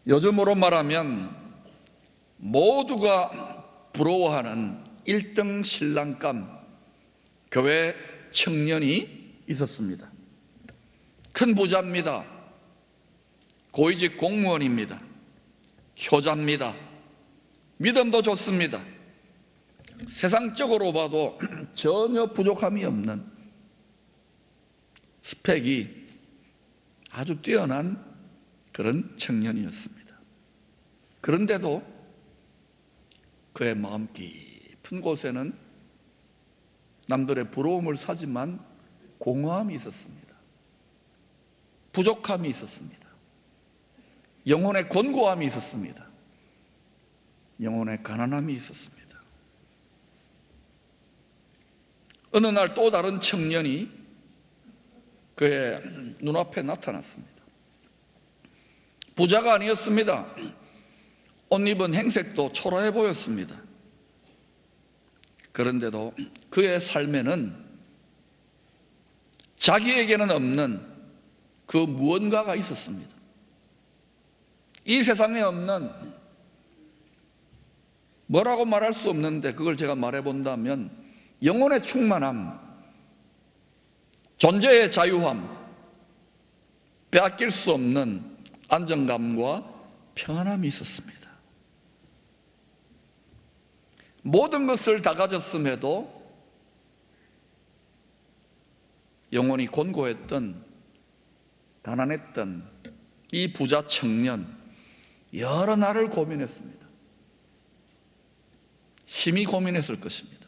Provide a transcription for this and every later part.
요즘으로 말하면 모두가 부러워하는 1등 신랑감 교회 청년이 있었습니다. 큰 부자입니다. 고위직 공무원입니다. 효자입니다. 믿음도 좋습니다. 세상적으로 봐도 전혀 부족함이 없는 스펙이 아주 뛰어난 그런 청년이었습니다. 그런데도 그의 마음 깊은 곳에는 남들의 부러움을 사지만 공허함이 있었습니다. 부족함이 있었습니다. 영혼의 곤고함이 있었습니다. 영혼의 가난함이 있었습니다. 어느 날 또 다른 청년이 그의 눈앞에 나타났습니다. 부자가 아니었습니다. 옷 입은 행색도 초라해 보였습니다. 그런데도 그의 삶에는 자기에게는 없는 그 무언가가 있었습니다. 이 세상에 없는, 뭐라고 말할 수 없는데 그걸 제가 말해본다면 영혼의 충만함, 존재의 자유함, 빼앗길 수 없는 안정감과 평안함이 있었습니다. 모든 것을 다 가졌음에도 영혼이 곤고했던, 가난했던 이 부자 청년, 여러 날을 고민했습니다. 심히 고민했을 것입니다.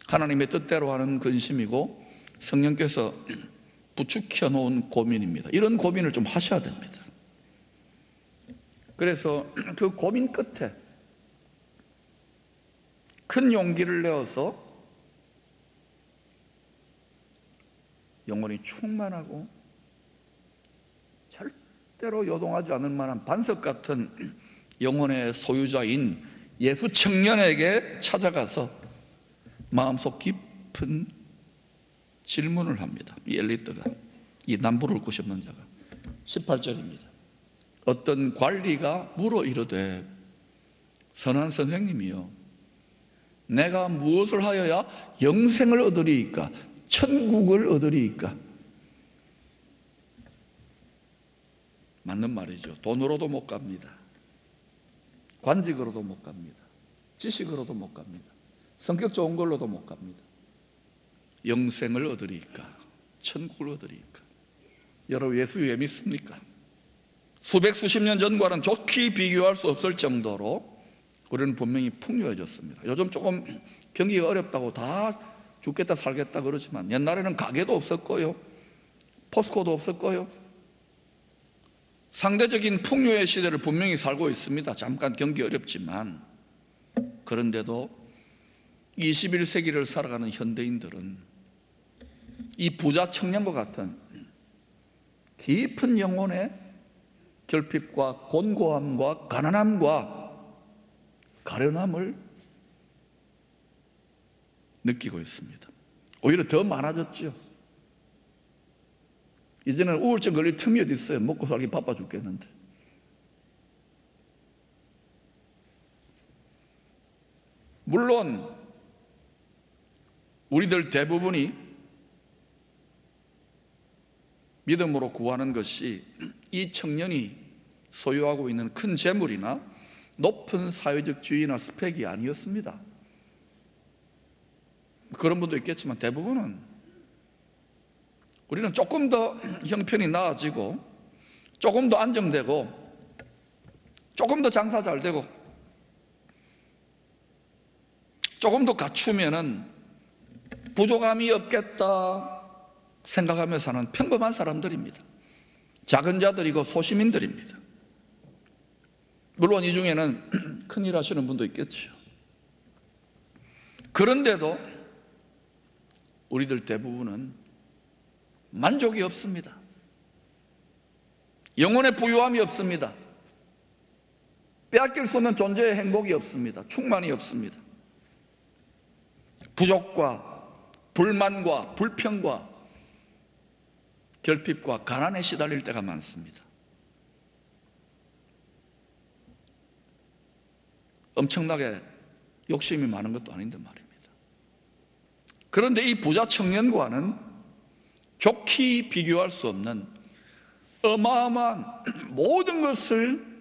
하나님의 뜻대로 하는 근심이고 성령께서 부추겨 놓은 고민입니다. 이런 고민을 좀 하셔야 됩니다. 그래서 그 고민 끝에 큰 용기를 내어서 영혼이 충만하고 절대로 요동하지 않을 만한 반석 같은 영혼의 소유자인 예수 청년에게 찾아가서 마음속 깊은 질문을 합니다. 이 엘리트가, 이 남부를 꾸셨는 자가. 18절입니다. 어떤 관리가 물어 이르되 선한 선생님이여, 내가 무엇을 하여야 영생을 얻으리이까, 천국을 얻으리이까? 맞는 말이죠. 돈으로도 못 갑니다. 관직으로도 못 갑니다. 지식으로도 못 갑니다. 성격 좋은 걸로도 못 갑니다. 영생을 얻으리이까, 천국을 얻으리이까? 여러분, 예수 왜 믿습니까? 수백 수십 년 전과는 좋게 비교할 수 없을 정도로 우리는 분명히 풍요해졌습니다. 요즘 조금 경기가 어렵다고 다 죽겠다 살겠다 그러지만 옛날에는 가게도 없었고요, 포스코도 없었고요, 상대적인 풍요의 시대를 분명히 살고 있습니다. 잠깐 경기 어렵지만. 그런데도 21세기를 살아가는 현대인들은 이 부자 청년과 같은 깊은 영혼의 결핍과 곤고함과 가난함과 가련함을 느끼고 있습니다. 오히려 더 많아졌죠. 이제는 우울증 걸릴 틈이 어디 있어요. 먹고 살기 바빠 죽겠는데. 물론 우리들 대부분이 믿음으로 구하는 것이 이 청년이 소유하고 있는 큰 재물이나 높은 사회적 지위나 스펙이 아니었습니다. 그런 분도 있겠지만 대부분은 우리는 조금 더 형편이 나아지고 조금 더 안정되고 조금 더 장사 잘 되고 조금 더 갖추면은 부족함이 없겠다 생각하며 사는 평범한 사람들입니다. 작은 자들이고 소시민들입니다. 물론 이 중에는 큰일 하시는 분도 있겠죠. 그런데도 우리들 대부분은 만족이 없습니다. 영혼의 부유함이 없습니다. 빼앗길 수 없는 존재의 행복이 없습니다. 충만이 없습니다. 부족과 불만과 불평과 결핍과 가난에 시달릴 때가 많습니다. 엄청나게 욕심이 많은 것도 아닌데 말입니다. 그런데 이 부자 청년과는 좋게 비교할 수 없는 어마어마한 모든 것을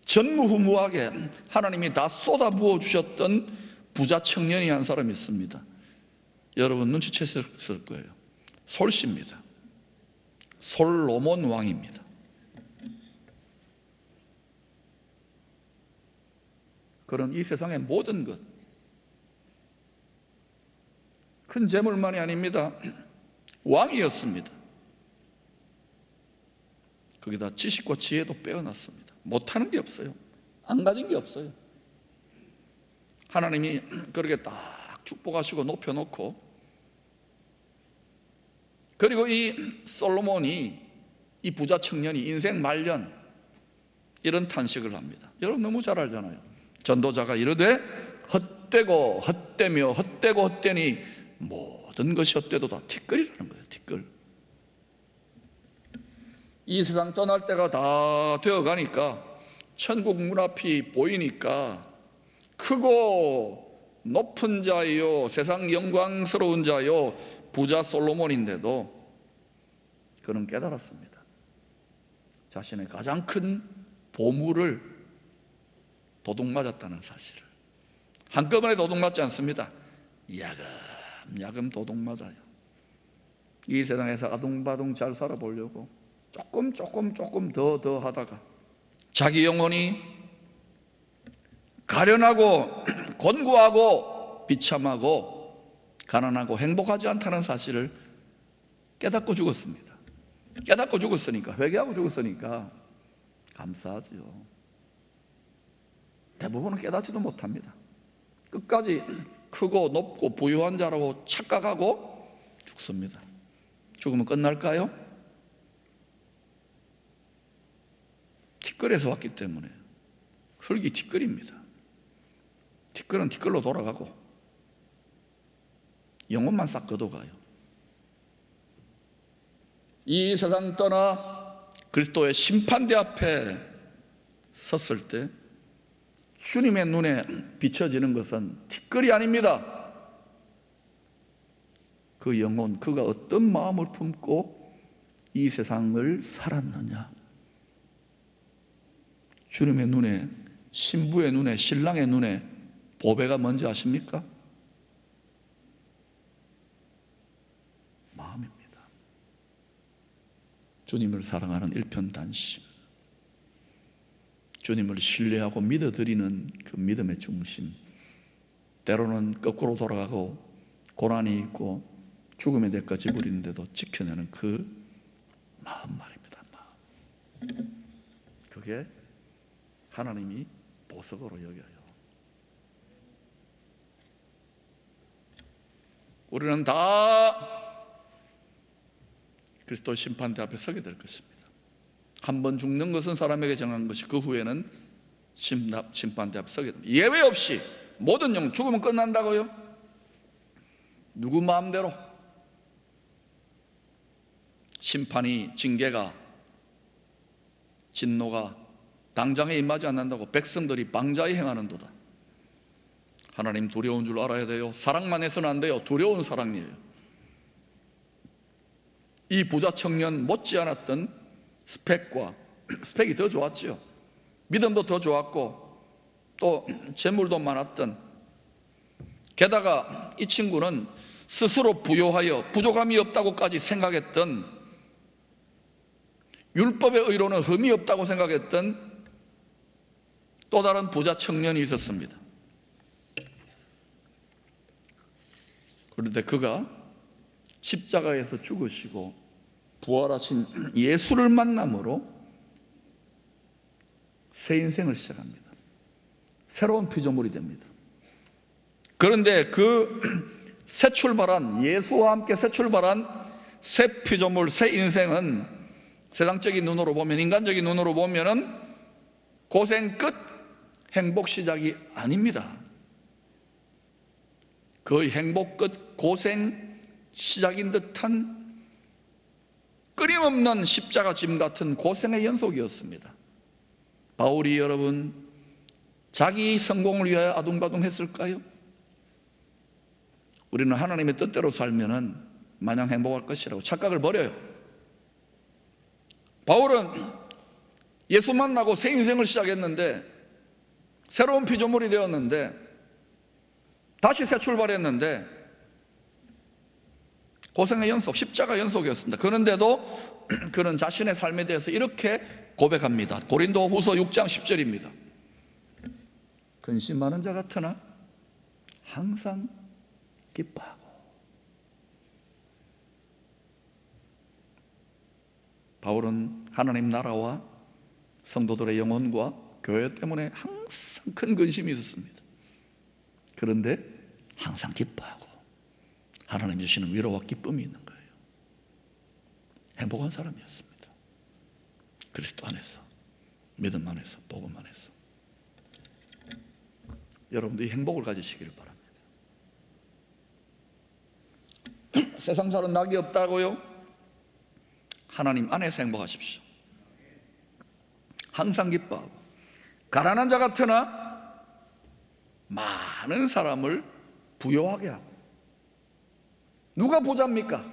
전무후무하게 하나님이 다 쏟아부어 주셨던 부자 청년이 한 사람이 있습니다. 여러분 눈치챘을 거예요. 솔씨입니다. 솔로몬 왕입니다. 그런 이 세상의 모든 것, 큰 재물만이 아닙니다. 왕이었습니다. 거기다 지식과 지혜도 빼어났습니다. 못하는 게 없어요. 안 가진 게 없어요. 하나님이 그렇게 딱 축복하시고 높여놓고, 그리고 이 솔로몬이, 이 부자 청년이 인생 말년 이런 탄식을 합니다. 여러분 너무 잘 알잖아요. 전도자가 이르되 헛되고 헛되며 헛되고 헛되니 모든 것이 헛되도 다 티끌이라는 거예요. 티끌. 이 세상 떠날 때가 다 되어가니까 천국 문 앞이 보이니까 크고 높은 자요, 세상 영광스러운 자요, 부자 솔로몬인데도 그는 깨달았습니다. 자신의 가장 큰 보물을 도둑맞았다는 사실을. 한꺼번에 도둑맞지 않습니다. 야금야금 도둑맞아요. 이 세상에서 아둥바둥 잘 살아보려고 조금 더 하다가 자기 영혼이 가련하고 곤고하고 비참하고 가난하고 행복하지 않다는 사실을 깨닫고 죽었습니다. 깨닫고 죽었으니까, 회개하고 죽었으니까 감사하지요. 대부분은 깨닫지도 못합니다. 끝까지 크고 높고 부유한 자라고 착각하고 죽습니다. 죽으면 끝날까요? 티끌에서 왔기 때문에. 흙이 티끌입니다. 티끌은 티끌로 돌아가고 영혼만 싹 걷어가요. 이 세상 떠나 그리스도의 심판대 앞에 섰을 때 주님의 눈에 비춰지는 것은 티끌이 아닙니다. 그 영혼, 그가 어떤 마음을 품고 이 세상을 살았느냐. 주님의 눈에, 신부의 눈에, 신랑의 눈에 보배가 뭔지 아십니까? 마음입니다. 주님을 사랑하는 일편단심, 주님을 신뢰하고 믿어드리는 그 믿음의 중심, 때로는 거꾸로 돌아가고 고난이 있고 죽음의 대가지 부리는데도 지켜내는 그 마음 말입니다. 마음. 그게 하나님이 보석으로 여겨요. 우리는 다 그리스도 심판대 앞에 서게 될 것입니다. 한 번 죽는 것은 사람에게 정한 것이 그 후에는 심판대 앞에 서게 됩니다. 예외 없이 모든 영혼 죽으면 끝난다고요? 누구 마음대로 심판이, 징계가, 진노가 당장에 임하지 않는다고 백성들이 방자히 행하는도다. 하나님 두려운 줄 알아야 돼요. 사랑만 해서는 안 돼요. 두려운 사랑이에요. 이 부자 청년 못지않았던 스펙이 더 좋았지요. 믿음도 더 좋았고 또 재물도 많았던, 게다가 이 친구는 스스로 부요하여 부족함이 없다고까지 생각했던, 율법의 의로는 흠이 없다고 생각했던 또 다른 부자 청년이 있었습니다. 그런데 그가 십자가에서 죽으시고 부활하신 예수를 만남으로 새 인생을 시작합니다. 새로운 피조물이 됩니다. 그런데 그 새 출발한, 예수와 함께 새 출발한 새 피조물, 새 인생은 세상적인 눈으로 보면, 인간적인 눈으로 보면은 고생 끝, 행복 시작이 아닙니다. 거의 행복 끝, 고생 시작인 듯한 끊임없는 십자가 짐 같은 고생의 연속이었습니다. 바울이 여러분 자기 성공을 위하여 아둥바둥했을까요? 우리는 하나님의 뜻대로 살면은 마냥 행복할 것이라고 착각을 버려요. 바울은 예수 만나고 새 인생을 시작했는데, 새로운 피조물이 되었는데, 다시 새 출발했는데 고생의 연속, 십자가 연속이었습니다. 그런데도 그는 자신의 삶에 대해서 이렇게 고백합니다. 고린도 후서 6장 10절입니다. 근심 많은 자 같으나 항상 기뻐하고. 바울은 하나님 나라와 성도들의 영혼과 교회 때문에 항상 큰 근심이 있었습니다. 그런데 항상 기뻐하고 하나님 주시는 위로와 기쁨이 있는 거예요. 행복한 사람이었습니다. 그리스도 안에서, 믿음 안에서, 복음 안에서. 여러분도 이 행복을 가지시기를 바랍니다. 세상 사는 낙이 없다고요? 하나님 안에서 행복하십시오. 항상 기뻐하고. 가난한 자 같으나 많은 사람을 부유하게 하고. 누가 부자입니까?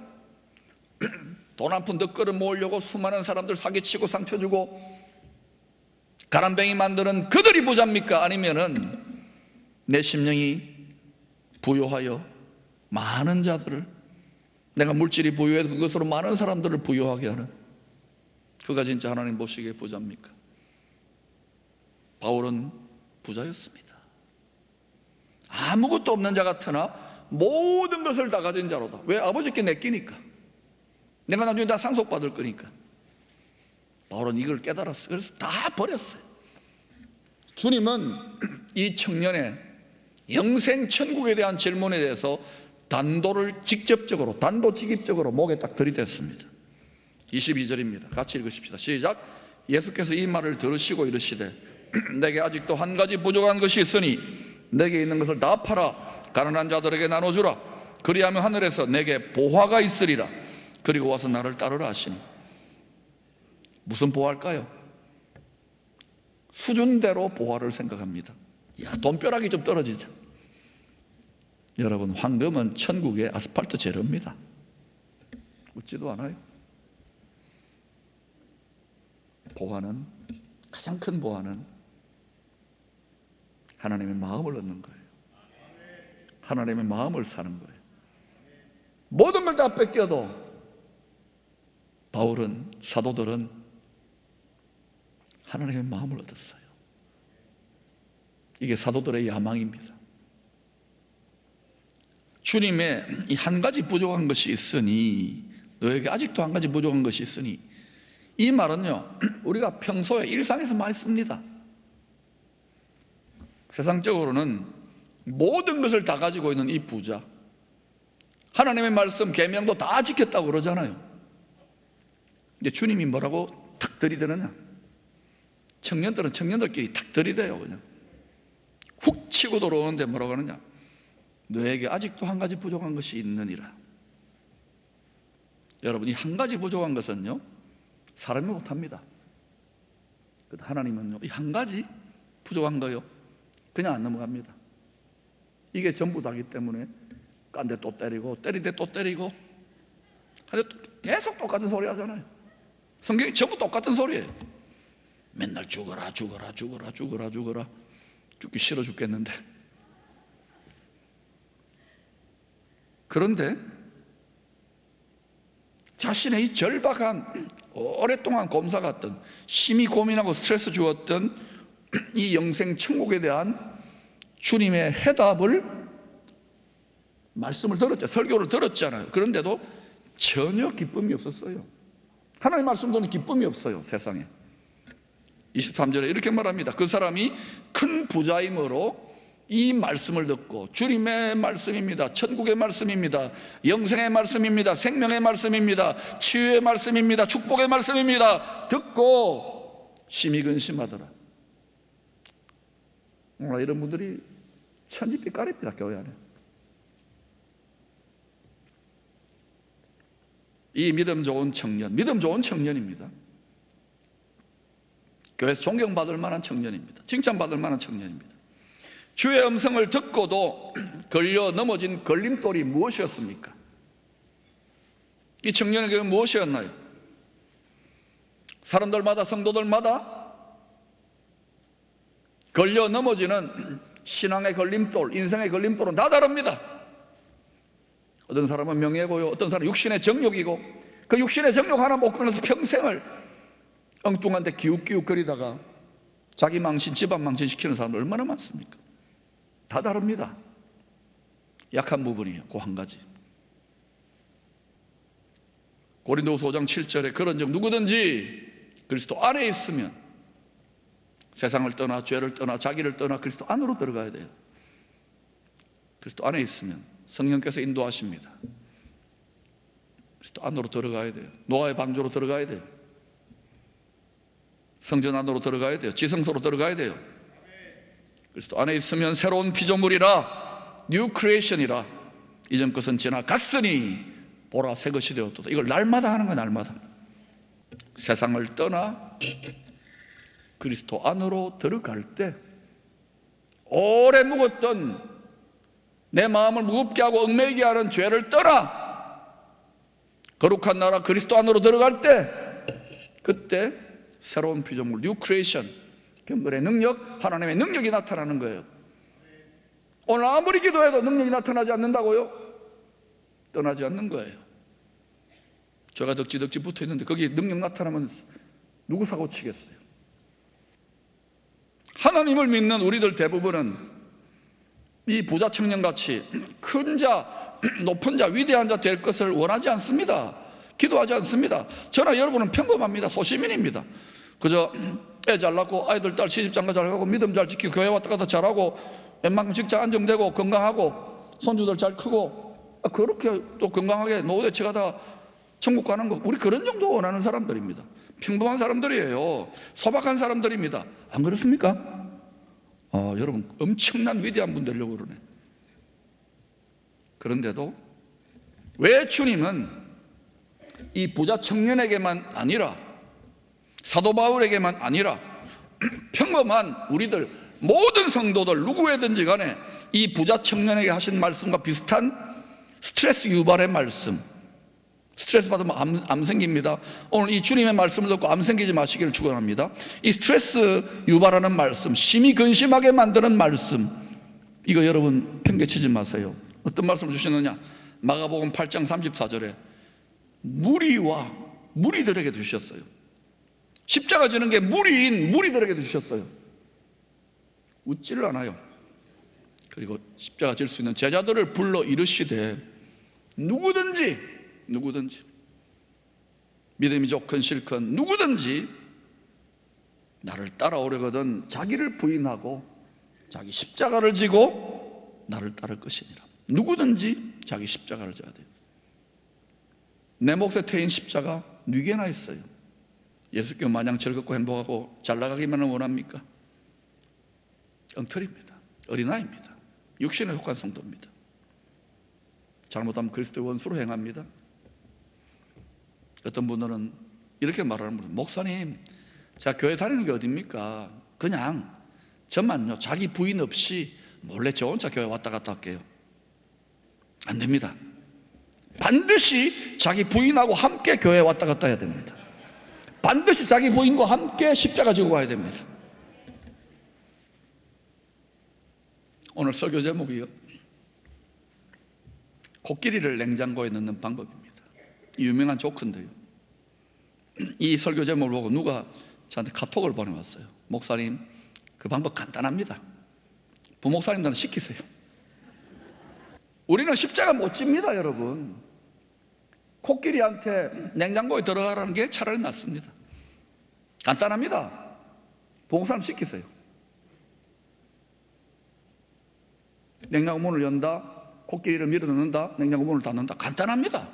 돈 한 푼 더 끌어 모으려고 수많은 사람들 사기치고 상처 주고 가람뱅이 만드는 그들이 부자입니까? 아니면은 내 심령이 부유하여 많은 자들을, 내가 물질이 부유해서 그것으로 많은 사람들을 부유하게 하는, 그가 진짜 하나님 보시기에 부자입니까? 바울은 부자였습니다. 아무것도 없는 자 같으나 모든 것을 다 가진 자로다. 왜? 아버지께 맡기니까. 내가 나중에 다 상속받을 거니까. 바울은 이걸 깨달았어요. 그래서 다 버렸어요. 주님은 이 청년의 영생 천국에 대한 질문에 대해서 단도를 직접적으로, 단도직입적으로 목에 딱 들이댔습니다. 22절입니다. 같이 읽으십시다. 시작. 예수께서 이 말을 들으시고 이르시되 내게 아직도 한 가지 부족한 것이 있으니 내게 있는 것을 다 팔아 가난한 자들에게 나눠주라. 그리하면 하늘에서 내게 보화가 있으리라. 그리고 와서 나를 따르라 하시니. 무슨 보화일까요? 수준대로 보화를 생각합니다. 야, 돈벼락이 좀 떨어지자. 여러분, 황금은 천국의 아스팔트 재료입니다. 웃지도 않아요. 보화는, 가장 큰 보화는 하나님의 마음을 얻는 거예요. 하나님의 마음을 사는 거예요. 모든 걸 다 뺏겨도 바울은, 사도들은 하나님의 마음을 얻었어요. 이게 사도들의 야망입니다. 주님의 이 한 가지 부족한 것이 있으니, 너에게 아직도 한 가지 부족한 것이 있으니, 이 말은요, 우리가 평소에 일상에서 많이 씁니다. 세상적으로는 모든 것을 다 가지고 있는 이 부자, 하나님의 말씀, 계명도 다 지켰다고 그러잖아요. 근데 주님이 뭐라고 탁 들이대느냐? 청년들은 청년들끼리 탁 들이대요. 그냥 훅 치고 들어오는데 뭐라고 하느냐? 너에게 아직도 한 가지 부족한 것이 있느니라. 여러분, 이 한 가지 부족한 것은요, 사람이 못합니다. 하나님은요, 이 한 가지 부족한 거요, 그냥 안 넘어갑니다. 이게 전부 다기 때문에 깐데 또 때리고, 때리되 또 때리고, 근데 계속 똑같은 소리 하잖아요. 성경이 전부 똑같은 소리예요. 맨날 죽어라 죽어라 죽어라 죽어라 죽어라. 죽기 싫어 죽겠는데. 그런데 자신의 이 절박한, 오랫동안 검사갔던, 심히 고민하고 스트레스 주었던 이 영생 천국에 대한 주님의 해답을, 말씀을 들었죠. 설교를 들었잖아요. 그런데도 전혀 기쁨이 없었어요. 하나님 말씀 듣는 기쁨이 없어요, 세상에. 23절에 이렇게 말합니다. 그 사람이 큰 부자이므로 이 말씀을 듣고, 주님의 말씀입니다, 천국의 말씀입니다, 영생의 말씀입니다, 생명의 말씀입니다, 치유의 말씀입니다, 축복의 말씀입니다, 듣고 심히 근심하더라. 이런 분들이 천지빛깔입니다, 교회 안에. 이 믿음 좋은 청년, 믿음 좋은 청년입니다. 교회에서 존경받을 만한 청년입니다. 칭찬받을 만한 청년입니다. 주의 음성을 듣고도 걸려 넘어진 걸림돌이 무엇이었습니까? 이 청년에게 무엇이었나요? 사람들마다, 성도들마다 걸려 넘어지는 신앙의 걸림돌, 인생의 걸림돌은 다 다릅니다. 어떤 사람은 명예고요, 어떤 사람은 육신의 정욕이고, 그 육신의 정욕 하나 못 끊어서 평생을 엉뚱한 데 기웃기웃거리다가 자기 망신, 집안 망신 시키는 사람 얼마나 많습니까? 다 다릅니다. 약한 부분이에요. 그 한 가지. 고린도후서 5장 7절에 그런즉 누구든지 그리스도 안에 있으면 세상을 떠나, 죄를 떠나, 자기를 떠나 그리스도 안으로 들어가야 돼요. 그리스도 안에 있으면 성령께서 인도하십니다. 그리스도 안으로 들어가야 돼요. 노아의 방주로 들어가야 돼요. 성전 안으로 들어가야 돼요. 지성소로 들어가야 돼요. 그리스도 안에 있으면 새로운 피조물이라, 뉴 크리에이션이라, 이전 것은 지나갔으니 보라 새 것이 되었도다. 이걸 날마다 하는 거야. 날마다. 세상을 떠나 그리스도 안으로 들어갈 때 오래 묵었던 내 마음을 무겁게 하고 얽매이게 하는 죄를 떠나 거룩한 나라 그리스도 안으로 들어갈 때, 그때 새로운 피조물, 뉴 크리에이션, 경건의 능력, 하나님의 능력이 나타나는 거예요. 오늘 아무리 기도해도 능력이 나타나지 않는다고요? 떠나지 않는 거예요. 죄가 덕지덕지 붙어 있는데 거기 능력 나타나면 누구 사고 치겠어요? 하나님을 믿는 우리들 대부분은 이 부자 청년같이 큰 자, 높은 자, 위대한 자 될 것을 원하지 않습니다. 기도하지 않습니다. 저나 여러분은 평범합니다. 소시민입니다. 그저 애 잘 낳고 아이들 딸 시집장가 잘 가고 믿음 잘 지키고 교회 왔다 갔다 잘하고 웬만큼 직장 안정되고 건강하고 손주들 잘 크고 그렇게 또 건강하게 노후 대책하다 천국 가는 거, 우리 그런 정도 원하는 사람들입니다. 평범한 사람들이에요. 소박한 사람들입니다. 안 그렇습니까? 여러분 엄청난 위대한 분 되려고 그러네. 그런데도 왜 주님은 이 부자 청년에게만 아니라, 사도 바울에게만 아니라 평범한 우리들 모든 성도들 누구에든지 간에 이 부자 청년에게 하신 말씀과 비슷한 스트레스 유발의 말씀, 스트레스 받으면 암 생깁니다. 오늘 이 주님의 말씀을 듣고 암 생기지 마시기를 축원합니다. 이 스트레스 유발하는 말씀, 심히 근심하게 만드는 말씀, 이거 여러분 팽개치지 마세요. 어떤 말씀을 주시느냐? 마가복음 8장 34절에 무리와 무리들에게 주셨어요. 십자가 지는 게 무리인 무리들에게 주셨어요. 웃지를 않아요. 그리고 십자가 질 수 있는 제자들을 불러 이르시되 누구든지 믿음이 좋건 싫건 누구든지 나를 따라오려거든 자기를 부인하고 자기 십자가를 지고 나를 따를 것이니라. 누구든지 자기 십자가를 져야 돼요. 내 몫에 태인 십자가 누구에나 있어요. 예수교 마냥 즐겁고 행복하고 잘 나가기만 원합니까? 엉터리입니다. 어린아이입니다. 육신에 속한 성도입니다. 잘못하면 그리스도의 원수로 행합니다. 어떤 분들은 이렇게 말하는 분은, 목사님 제가 교회 다니는 게 어딥니까? 그냥 저만요 자기 부인 없이 몰래 저 혼자 교회 왔다 갔다 할게요. 안 됩니다. 반드시 자기 부인하고 함께 교회 왔다 갔다 해야 됩니다. 반드시 자기 부인과 함께 십자가 지고 가야 됩니다. 오늘 설교 제목이요, 코끼리를 냉장고에 넣는 방법입니다. 유명한 조크인데요, 이 설교 제목을 보고 누가 저한테 카톡을 보내왔어요. 목사님 그 방법 간단합니다. 부목사님들은 시키세요. 우리는 십자가 못 집니다. 여러분, 코끼리한테 냉장고에 들어가라는 게 차라리 낫습니다. 간단합니다. 부목사님 시키세요. 냉장고 문을 연다, 코끼리를 밀어 넣는다, 냉장고 문을 닫는다. 간단합니다.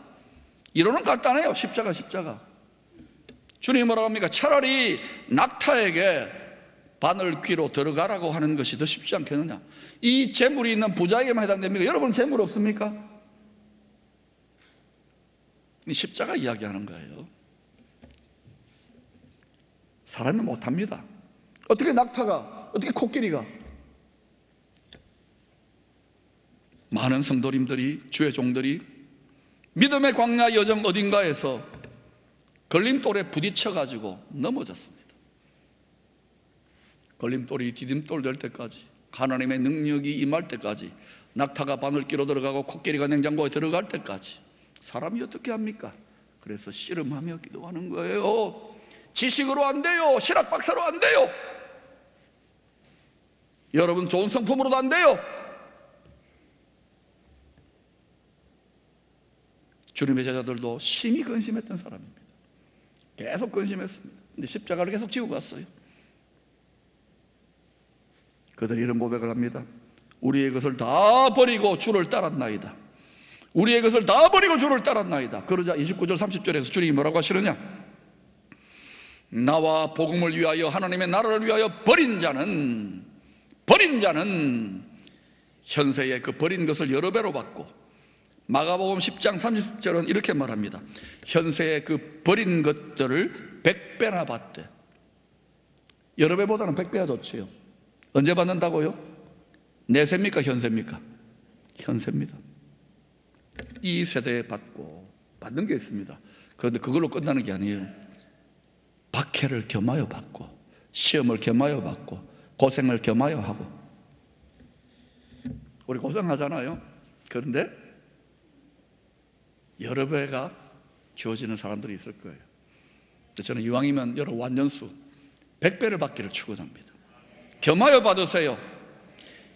이론은 간단해요. 십자가. 주님이 뭐라고 합니까? 차라리 낙타에게 바늘귀로 들어가라고 하는 것이 더 쉽지 않겠느냐? 이 재물이 있는 부자에게만 해당됩니까? 여러분 재물 없습니까? 이 십자가 이야기하는 거예요. 사람이 못합니다. 어떻게 낙타가, 어떻게 코끼리가 많은 성도님들이, 주의 종들이 믿음의 광야 여정 어딘가에서 걸림돌에 부딪혀가지고 넘어졌습니다. 걸림돌이 디딤돌 될 때까지, 하나님의 능력이 임할 때까지, 낙타가 바늘기로 들어가고 코끼리가 냉장고에 들어갈 때까지 사람이 어떻게 합니까? 그래서 씨름하며 기도하는 거예요. 지식으로 안 돼요. 신학 박사로 안 돼요. 여러분 좋은 성품으로도 안 돼요. 주님의 제자들도 심히 근심했던 사람입니다. 계속 근심했습니다. 근데 십자가를 계속 지고 갔어요. 그들이 이런 고백을 합니다. 우리의 것을 다 버리고 주를 따랐나이다. 우리의 것을 다 버리고 주를 따랐나이다. 그러자 29절 30절에서 주님이 뭐라고 하시느냐? 나와 복음을 위하여 하나님의 나라를 위하여 버린 자는 현세에 그 버린 것을 여러 배로 받고, 마가복음 10장 30절은 이렇게 말합니다. 현세에 그 버린 것들을 100배나 받되. 여러 배보다는 100배가 좋지요. 언제 받는다고요? 내세입니까? 현세입니까? 현세입니다. 이 세대에 받는 게 있습니다. 그런데 그걸로 끝나는 게 아니에요. 박해를 겸하여 받고, 시험을 겸하여 받고, 고생을 겸하여 하고. 우리 고생하잖아요. 그런데 여러 배가 주어지는 사람들이 있을 거예요. 저는 이왕이면 여러 완전수 100배를 받기를 축원합니다. 겸하여 받으세요.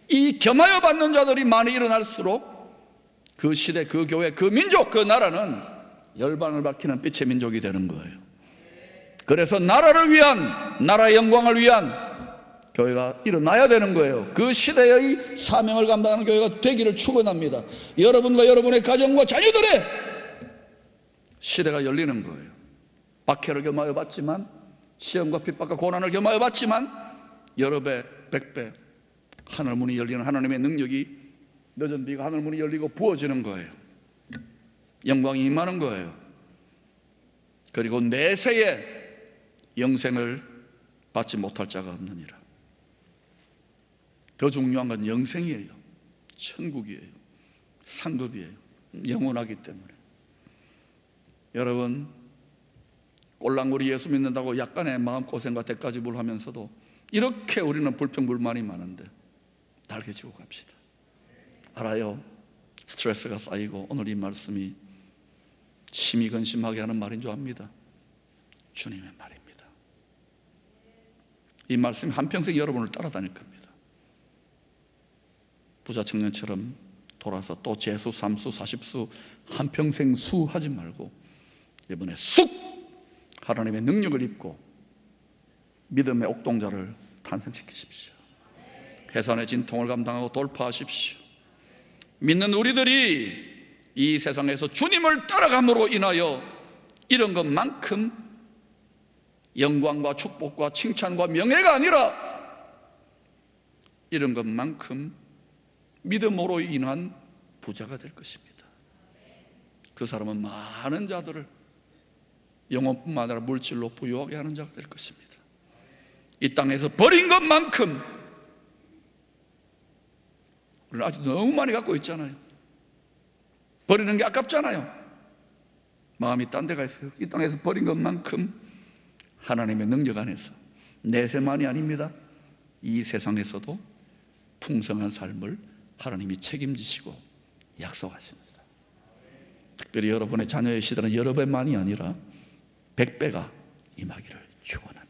이 겸하여 받는 자들이 많이 일어날수록 그 시대, 그 교회, 그 민족, 그 나라는 열방을 밝히는 빛의 민족이 되는 거예요. 그래서 나라를 위한, 나라의 영광을 위한 교회가 일어나야 되는 거예요. 그 시대의 사명을 감당하는 교회가 되기를 축원합니다. 여러분과 여러분의 가정과 자녀들의 시대가 열리는 거예요. 박해를 겸하여 받지만, 시험과 핍박과 고난을 겸하여 받지만, 여러 배, 100배 하늘문이 열리는 하나님의 능력이, 늦은 비가 하늘문이 열리고 부어지는 거예요. 영광이 임하는 거예요. 그리고 내세에 영생을 받지 못할 자가 없느니라. 더 중요한 건 영생이에요. 천국이에요. 상급이에요. 영원하기 때문에. 여러분, 꼴랑구리 예수 믿는다고 약간의 마음고생과 대가지불 하면서도 이렇게 우리는 불평불만이 많은데 달개지고 갑시다. 알아요. 스트레스가 쌓이고 오늘 이 말씀이 심히 근심하게 하는 말인 줄 압니다. 주님의 말입니다. 이 말씀이 한평생 여러분을 따라다닐 겁니다. 부자 청년처럼 돌아서 또 재수, 삼수, 사십수 한평생 수하지 말고 이번에 쑥 하나님의 능력을 입고 믿음의 옥동자를 탄생시키십시오. 해산의 진통을 감당하고 돌파하십시오. 믿는 우리들이 이 세상에서 주님을 따라감으로 인하여 이런 것만큼 영광과 축복과 칭찬과 명예가 아니라 이런 것만큼 믿음으로 인한 부자가 될 것입니다. 그 사람은 많은 자들을 영혼뿐만 아니라 물질로 부유하게 하는 자가 될 것입니다. 이 땅에서 버린 것만큼 우리는 아직 너무 많이 갖고 있잖아요. 버리는 게 아깝잖아요. 마음이 딴 데가 있어요. 이 땅에서 버린 것만큼 하나님의 능력 안에서 내세만이 아닙니다. 이 세상에서도 풍성한 삶을 하나님이 책임지시고 약속하십니다. 특별히 여러분의 자녀의 시대는 여러 배만이 아니라 100배가 임하기를 축원합니다.